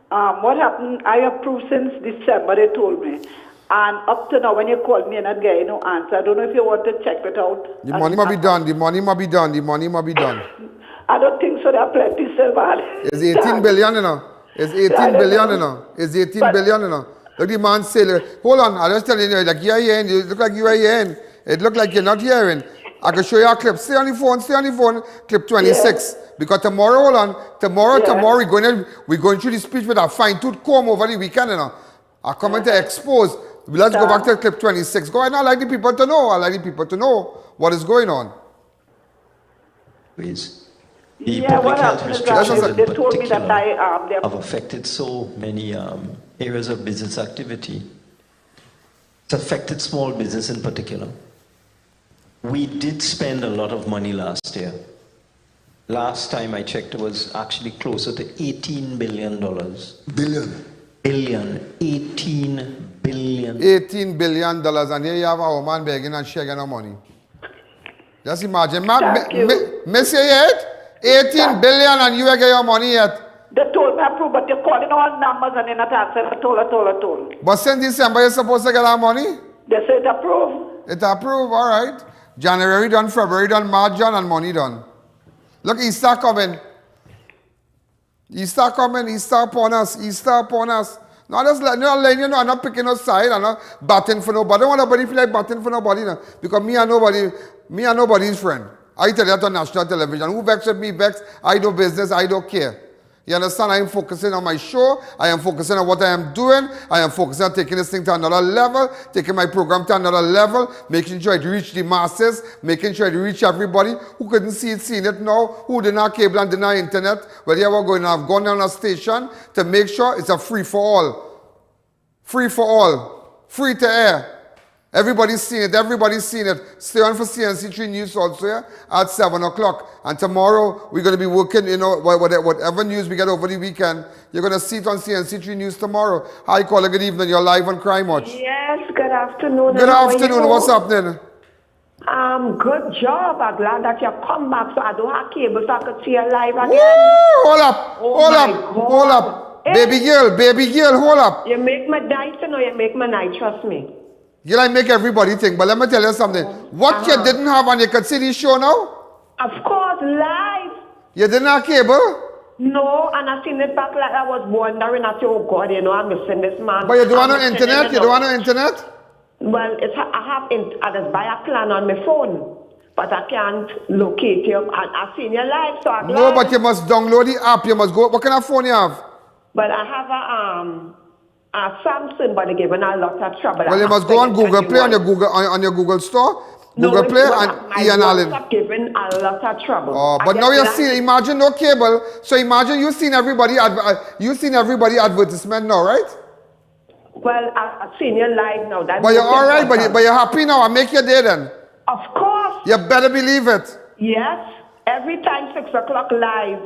What happened, I approved since December, they told me. And up to now, when you called me and not getting no answer, I don't know if you want to check it out. The money must be done. The money must be done. The money must be done. I don't think so. There are plenty still, man. It's 18 billion, It's 18 billion, It's 18 billion, Look, the man say, hold on, I'll just tell you, like you're hearing, you look like you're hearing. It look like you're not hearing. I can show you a clip. Stay on the phone, clip 26. Yeah. Because tomorrow, hold on, tomorrow we're going through the speech with a fine-tooth comb over the weekend, I come to expose. Let's go back to clip 26. Go ahead, I like the people to know. I like the people to know what is going on. Please. The public health restrictions in particular have affected so many areas of business activity. It's affected small business in particular. We did spend a lot of money last year. Last time I checked, it was actually closer to $18 billion. Billion. 18 billion. $18 billion, and here you have a woman begging and shaking no money. Just imagine, miss you yet? 18 billion and you ain't get your money yet. They told me approve, but they're calling all numbers and they're not answering. I told. But since December, you're supposed to get our money? They say it approved. It approved, all right. January done, February done, March done, and money done. Look, Easter coming. Easter upon us. No, just letting you know, I'm not picking no side, I'm not batting for nobody. I don't want nobody feel like batting for nobody, because me and nobody's friend. I tell you that on national television. Who vexed with me, vex? I do business, I don't care. You understand? I am focusing on my show. I am focusing on what I am doing. I am focusing on taking this thing to another level, taking my program to another level, making sure it reach the masses, making sure it reach everybody who couldn't see it, seeing it now, who didn't have cable and didn't have internet, whether you were going to have gone down a station to make sure it's a free for all. Free for all. Free to air. Everybody's seen it. Stay on for CNC3 News also here at 7 o'clock. And tomorrow we're going to be working, whatever news we get over the weekend, you're going to see it on CNC3 News tomorrow. Hi, caller, good evening. You're live on Crime Watch. Yes, good afternoon. Good afternoon. What's happening? Good job. I'm glad that you come back so I don't have cable so I could see you live again. Woo! Hold up. Baby girl, hold up. You make me die to know you make me night, trust me. You like make everybody think, but let me tell you something. What you didn't have and you could see this show now? Of course, live. You didn't have cable? No, and I seen it back like I was wondering. I said, oh God, I'm missing this man. But you don't want no internet? You don't want no internet? Well, I just buy a plan on my phone. But I can't locate you. I seen you live, so I'm glad. No, but you must download the app. You must go. What kind of phone you have? Well, I have a Samsung, but they gave me a lot of trouble. Well, you must go on Google Play on your Google store Google Play and I.A.N. Allen. My giving a lot of trouble. Oh, but now you're seeing, imagine no cable. So imagine you've seen everybody advertisement now, right? Well, I've seen you live now. But you're all right, but you're happy now. I make your day then. Of course. You better believe it. Yes. Every time 6 o'clock live.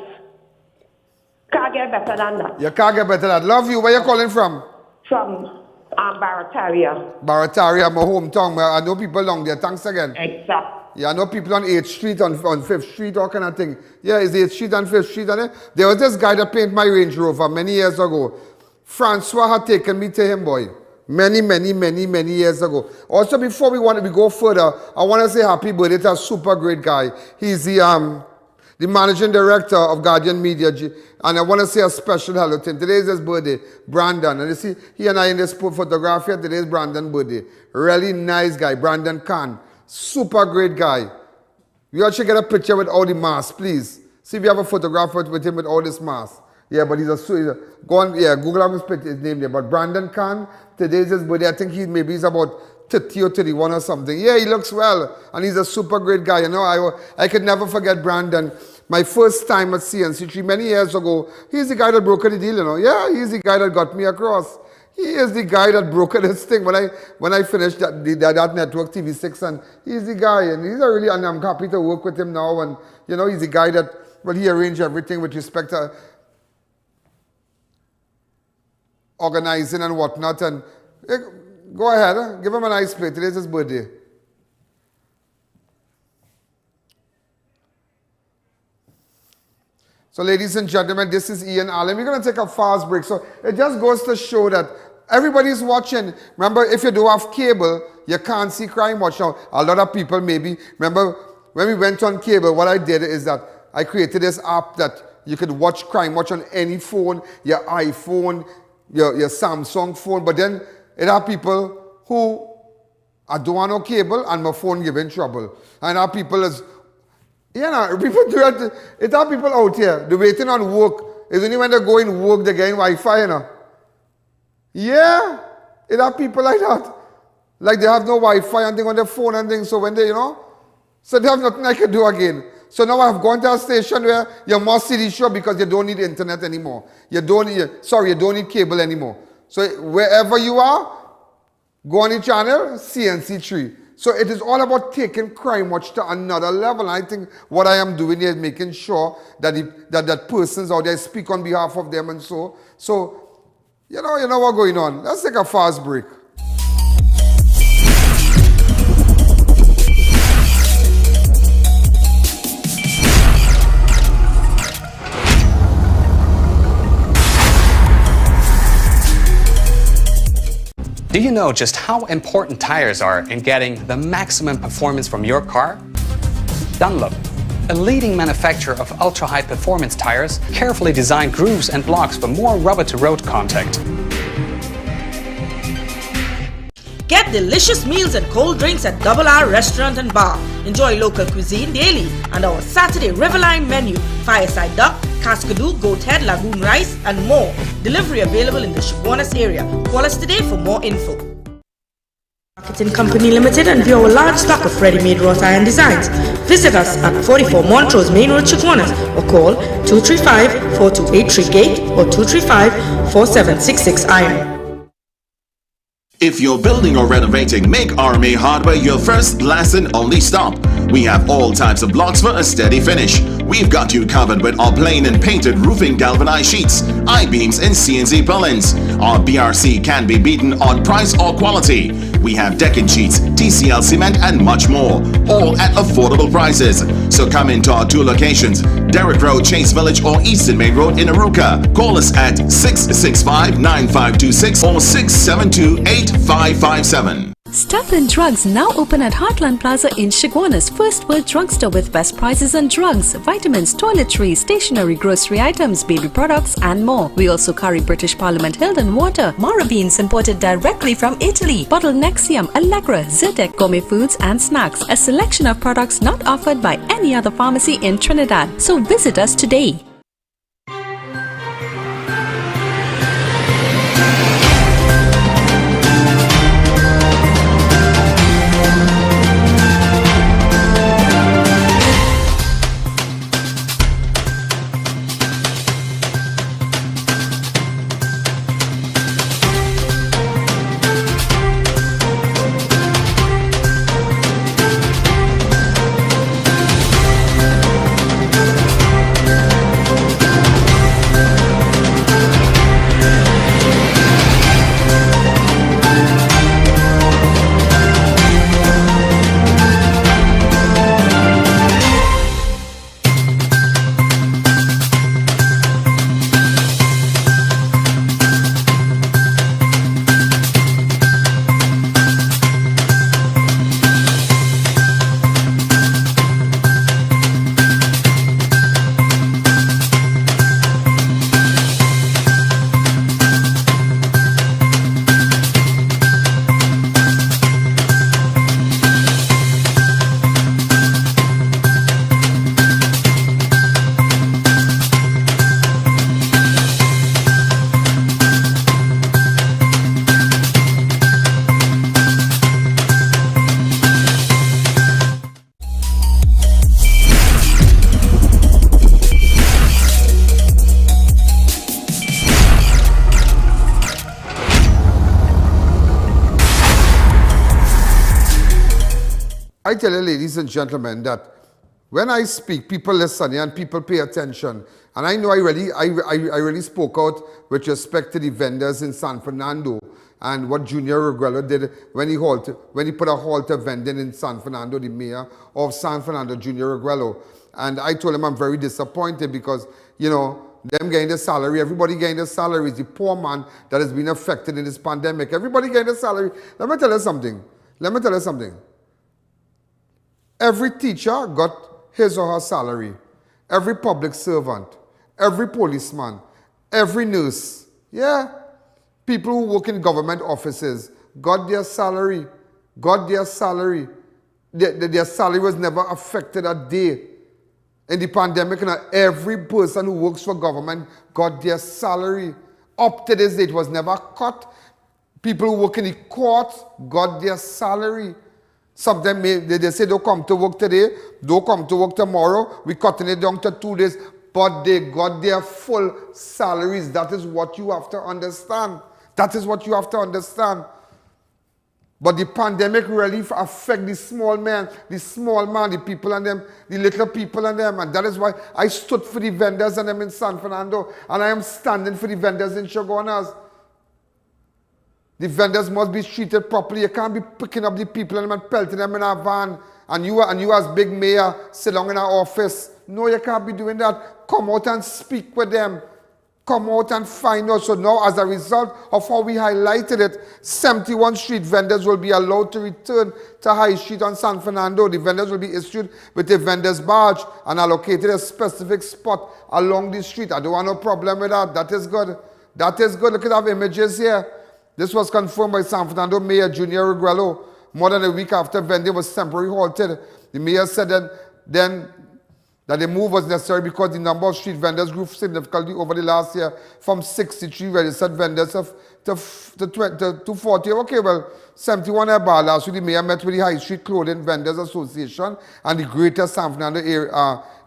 Can't get better than that. You can't get better than that. Love you. Where you calling from? From Barataria. Barataria, my hometown. I know people down there. Thanks again. Exactly. Yeah, I know people on 8th Street, on 5th Street, all kind of thing. Yeah, it's 8th Street and 5th Street. There was this guy that painted my Range Rover many years ago. Francois had taken me to him, boy. Many years ago. Also, before we go further, I want to say happy birthday to a super great guy. He's the managing director of Guardian Media, and I want to say a special hello to him. Today is his birthday, Brandon. And you see, he and I in this photograph here, today is Brandon's birthday. Really nice guy, Brandon Khan. Super great guy. You all should get a picture with all the masks, please. See if you have a photograph with him with all this masks. Yeah, but he's a go on, yeah, Google his name there. But Brandon Khan, today is his birthday. I think he's about 30 or 31 or something. Yeah, he looks well, and he's a super great guy. You know, I could never forget Brandon. My first time at CNC3 many years ago, he's the guy that brokered the deal, you know. Yeah, he's the guy that got me across. He is the guy that brokered this thing when I finished that network TV6, and he's the guy, and and I'm happy to work with him now. And you know, he's the guy that he arranged everything with respect to organizing and whatnot. And go ahead, give him a nice play. Today's his birthday. So ladies and gentlemen, this is I.A.N. Allen. We're going to take a fast break. So it just goes to show that everybody's watching. Remember, if you do have cable, you can't see Crime Watch. Now, a lot of people maybe, remember, when we went on cable, what I did is that I created this app that you could watch Crime Watch on any phone, your iPhone, your Samsung phone. But then it have people who don't want no cable and my phone giving trouble. And our people is... Yeah, people do that. It's our people out here. They're waiting on work. It's only when they go in work, they're getting Wi-Fi, you know. Yeah, it are people like that. Like they have no Wi-Fi and thing on their phone and things. So when they, so they have nothing I can do again. So now I've gone to a station where you must see the show because you don't need internet anymore. You don't need cable anymore. So wherever you are, go on the channel, CNC3. So it is all about taking Crime Watch to another level. And I think what I am doing here is making sure that that persons out there speak on behalf of them and so. So, you know what's going on. Let's take a fast break. Do you know just how important tires are in getting the maximum performance from your car? Dunlop, a leading manufacturer of ultra-high performance tires, carefully designed grooves and blocks for more rubber-to-road contact. Get delicious meals and cold drinks at Double R Restaurant and Bar. Enjoy local cuisine daily and our Saturday Riverline menu, fireside duck, cascadoo, goat head, lagoon rice, and more. Delivery available in the Chaguanas area. Call us today for more info. Marketing Company Limited and view our large stock of ready-made wrought iron designs. Visit us at 44 Montrose Main Road, Chaguanas, or call 235-4283 Gate or 235-4766 Iron. If you're building or renovating, make RMA Hardware your first, last and only stop. We have all types of blocks for a steady finish. We've got you covered with our plain and painted roofing galvanized sheets, I-beams and CNC purlins. Our BRC can be beaten on price or quality. We have decking sheets, TCL cement and much more, all at affordable prices. So come into our two locations, Derrick Road, Chase Village or Eastern Main Road in Arouca. Call us at 665-9526 or 672-8557. Stuff and Drugs now open at Heartland Plaza in Chaguanas, first world drugstore with best prices on drugs, vitamins, toiletries, stationery, grocery items, baby products and more. We also carry British Parliament Hilden water, Mara beans imported directly from Italy, bottled Nexium, Allegra, Zyrtec, gourmet foods and snacks, a selection of products not offered by any other pharmacy in Trinidad. So visit us today. I tell you, ladies and gentlemen, that when I speak, people listen and people pay attention. And I know I really spoke out with respect to the vendors in San Fernando and what Junior Reguello did when he put a halt to vending in San Fernando, the mayor of San Fernando, Junior Reguello. And I told him I'm very disappointed because, you know, them getting the salary, everybody getting the salary is the poor man that has been affected in this pandemic. Everybody getting the salary. Let me tell you something. Every teacher got his or her salary. Every public servant, every policeman, every nurse, yeah. People who work in government offices got their salary, Their salary was never affected a day. In the pandemic, you know, every person who works for government got their salary. Up to this day, it was never cut. People who work in the court got their salary. Sometimes they say don't come to work today, don't come to work tomorrow, we're cutting it down to 2 days, but they got their full salaries. That is what you have to understand. That is what you have to understand. But the pandemic really affect the small man, the people and them, the little people and them. And that is why I stood for the vendors and them in San Fernando. And I am standing for the vendors in Chaguanas. The vendors must be treated properly. You can't be picking up the people and pelting them in a van. And you as big mayor sit down in our office. No, you can't be doing that. Come out and speak with them. Come out and find out. So now, as a result of how we highlighted it, 71 street vendors will be allowed to return to High Street on San Fernando. The vendors will be issued with a vendor's badge and allocated a specific spot along the street. I don't want no problem with that. That is good. That is good. Look at our images here. This was confirmed by San Fernando Mayor Junior Reguello more than a week after vending was temporarily halted. The mayor said that the move was necessary because the number of street vendors grew significantly over the last year from 63 registered vendors to 40. Okay, well, 71 are bad. Last week, the mayor met with the High Street Clothing Vendors Association and the Greater San Fernando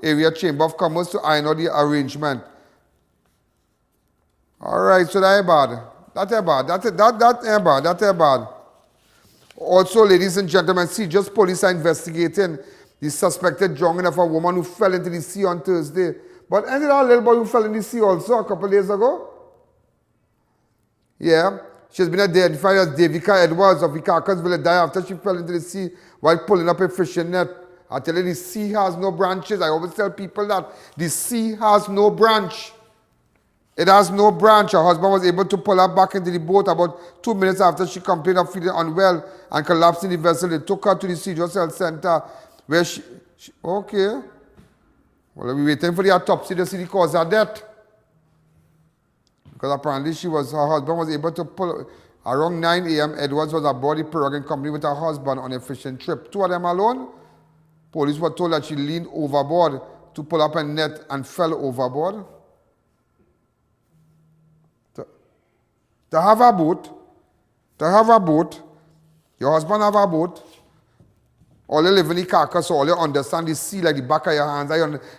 Area Chamber of Commerce to iron out the arrangement. All right, so that ain't bad. That ain't bad. Also, ladies and gentlemen, just police are investigating the suspected drowning of a woman who fell into the sea on Thursday. But ended that little boy who fell in the sea also a couple of days ago? Yeah. She's been identified as Devika Edwards of Icacasville, died after she fell into the sea while pulling up a fishing net. I tell you, the sea has no branches. I always tell people that the sea has no branch. It has no branch. Her husband was able to pull her back into the boat about 2 minutes after she complained of feeling unwell and collapsed in the vessel. They took her to the Cedros Health Center where she okay. Well, we're waiting for the autopsy to see the cause of death. Because apparently her husband was able to pull, around 9 a.m., Edwards was aboard the pirogue in company with her husband on a fishing trip. 2 of them alone. Police were told that she leaned overboard to pull up a net and fell overboard. To have a boat, your husband have a boat, all you live in the carcass, all you understand the sea like the back of your hands.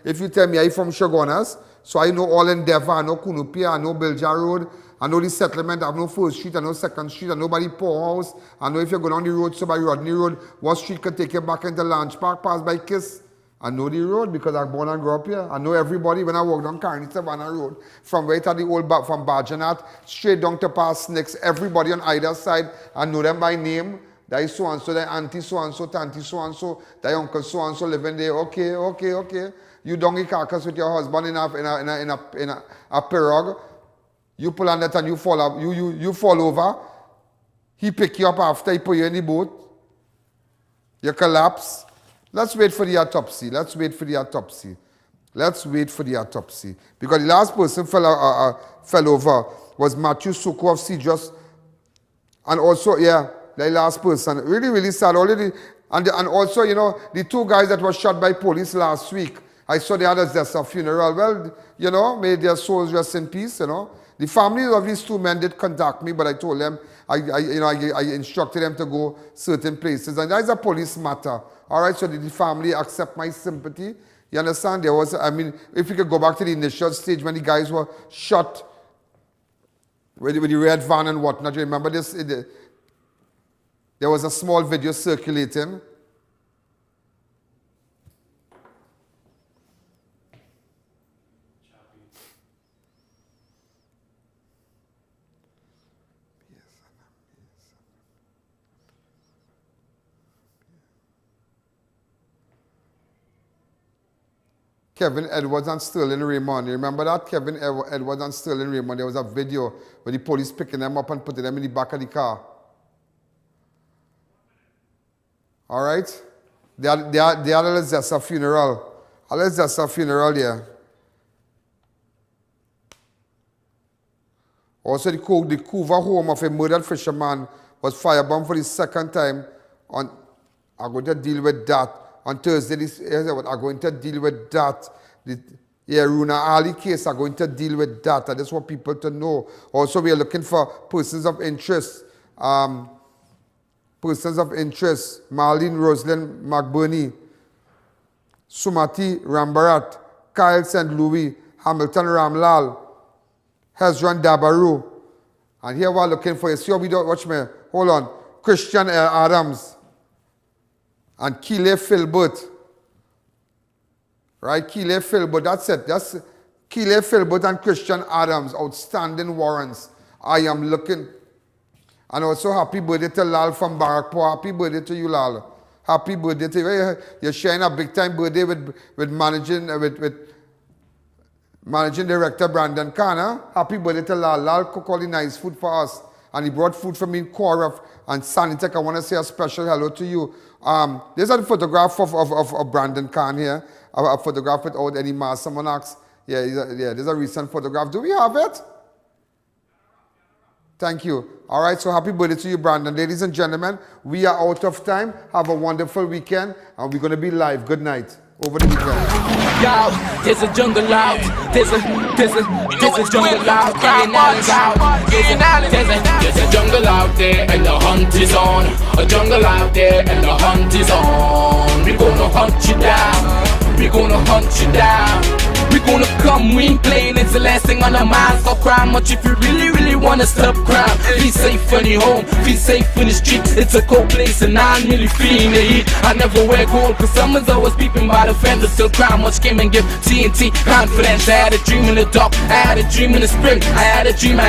If you tell me I'm from Chaguanas, so I know all Endeavour, I know Kunupia, I know Bilja Road, I know the settlement, I know 1st Street, I know 2nd Street, I know by the poorhouse, I know if you go down the road, so by Rodney Road, what street can take you back into Lanch Park, pass by Kiss. I know the road because I was born and grew up here. I know everybody when I walk down Carney Savannah Road, from right at the old back, from Bajanat, straight down to past Snakes, everybody on either side, I know them by name. That is so-and-so, that auntie so-and-so, tanty so-and-so, that uncle so-and-so living there. Okay. You down in carcass with your husband in a pirogue. You pull on that and you fall up. You fall over. He pick you up after he put you in the boat. You collapse. Let's wait for the autopsy. Because the last person fell over was Matthew Suko of Cedros. And also, yeah, the last person. Really, really sad. Already, and also, you know, the 2 guys that were shot by police last week, I saw the others just a funeral. Well, you know, may their souls rest in peace, you know. The families of these 2 men did contact me, but I told them, I instructed them to go certain places. And that is a police matter. All right, so did the family accept my sympathy? You understand? There was, I mean, if you could go back to the initial stage when the guys were shot with the red van and whatnot, you remember this? There was a small video circulating Kevin Edwards and Sterling Raymond. You remember that? Kevin Edwards and Sterling Raymond. There was a video where the police picking them up and putting them in the back of the car. All right? They had a Zessa funeral. A Zessa funeral here. Also, the Couva home of a murdered fisherman was firebombed for the second time. I'm going to deal with that. On Thursday, I'm going to deal with that. The Runa Ali case, I'm going to deal with that. I just want people to know. Also, we are looking for persons of interest. Persons of interest. Marlene Rosalind McBurney, Sumati Rambarat, Kyle St. Louis, Hamilton Ramlal, Hezron Dabaru. And here we're looking for, you see how we don't, watch me, hold on. Christian L. Adams and Keeley Philbert. Right, Keeley Philbert, that's it. That's Keeley Philbert and Christian Adams, outstanding warrants. I am looking. And also happy birthday to Lal from Barakpur. Happy birthday to you, Lal. Happy birthday to you. You're sharing a big time birthday with Managing Director Brandon Khan. Huh? Happy birthday to Lal. Lal cooked all the nice food for us. And he brought food from in CAURA and Sanitech. I want to say a special hello to you. There's a photograph of Brandon Khan here. A photograph without any mask. Someone asked, yeah, there's a recent photograph. Do we have it? Thank you. All right, so happy birthday to you, Brandon. Ladies and gentlemen, we are out of time. Have a wonderful weekend, and we're going to be live. Good night. Over the weekend. Yo, there's a jungle out. There's a jungle out. There's a jungle out there, and the hunt is on. A jungle out there, and the hunt is on. We're gonna hunt you down. We're gonna hunt you down. We're gonna come, we ain't playing, it's the last thing on our minds. Stop crime much if you really wanna stop crime. Be safe in your home, be safe in the street. It's a cold place and I'm really feeling the heat. I never wear gold cause someone's always peeping by the fence. Still crime much came and give TNT confidence. I had a dream in the dark, I had a dream in the spring, I had a dream,